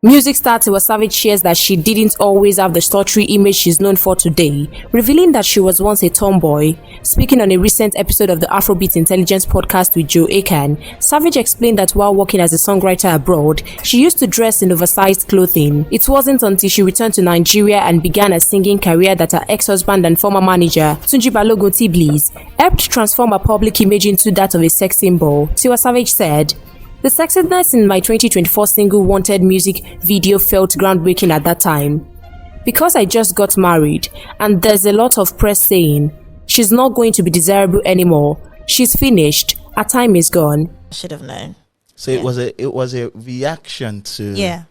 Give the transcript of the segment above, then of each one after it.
Music star Tiwa Savage shares that she didn't always have the sultry image she's known for today, revealing that she was once a tomboy. Speaking on a recent episode of the Afrobeats Intelligence podcast with Joe Akan, Savage explained that while working as a songwriter abroad, she used to dress in oversized clothing. It wasn't until she returned to Nigeria and began a singing career that her ex-husband and former manager, Tunji Balogun Tbliss, helped transform her public image into that of a sex symbol. Tiwa Savage said, "The sexiness in my 2024 single Wanted music video felt groundbreaking at that time. Because I just got married, and there's a lot of press saying, she's not going to be desirable anymore. She's finished. Her time is gone." I should have known. So it was a reaction to... Yeah.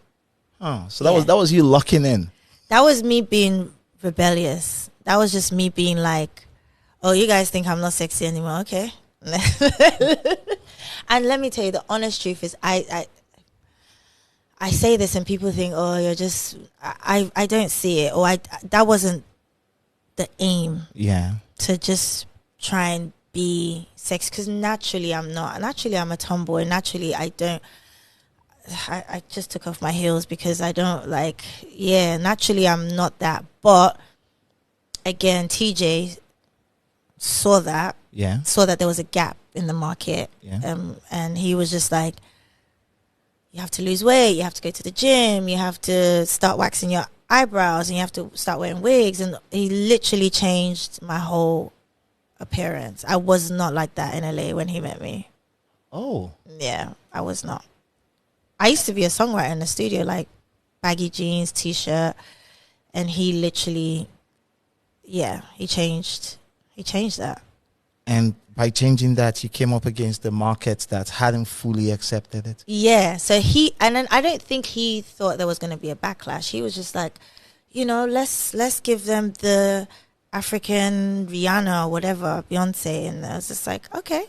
Oh, so that was you locking in. That was me being rebellious. That was just me being like, oh, you guys think I'm not sexy anymore? Okay. And let me tell you, the honest truth is I say this and people think, oh, you're just, I don't see it, or that wasn't the aim. Yeah. To just try and be sex, because naturally I'm not. Naturally I'm a tomboy. Naturally I just took off my heels because I don't like, naturally I'm not that. But again, TJ saw that. Yeah. Saw that there was a gap in the market. Yeah. And he was just like, you have to lose weight, you have to go to the gym, you have to start waxing your eyebrows, and you have to start wearing wigs. And he literally changed my whole appearance. I was not like that in LA when he met me. Oh. Yeah, I was not. I used to be a songwriter in the studio, like baggy jeans, t-shirt, and he literally, he changed that. And by changing that, you came up against the markets that hadn't fully accepted it. Yeah. So and then I don't think he thought there was going to be a backlash. He was just like, let's give them the African Rihanna or whatever, Beyonce. And I was just like, okay,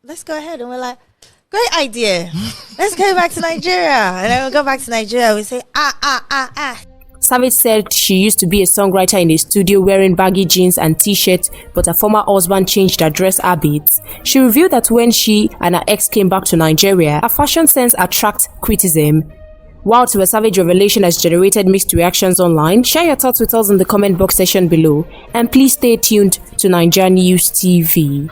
let's go ahead. And we're like, great idea. Let's go back to Nigeria. And then we go back to Nigeria. We say, ah. Savage said she used to be a songwriter in a studio wearing baggy jeans and t-shirts, but her former husband changed her dress habits. She revealed that when she and her ex came back to Nigeria, her fashion sense attracted criticism. While Tiwa Savage revelation has generated mixed reactions online, share your thoughts with us in the comment box section below, and please stay tuned to NaijaNews TV.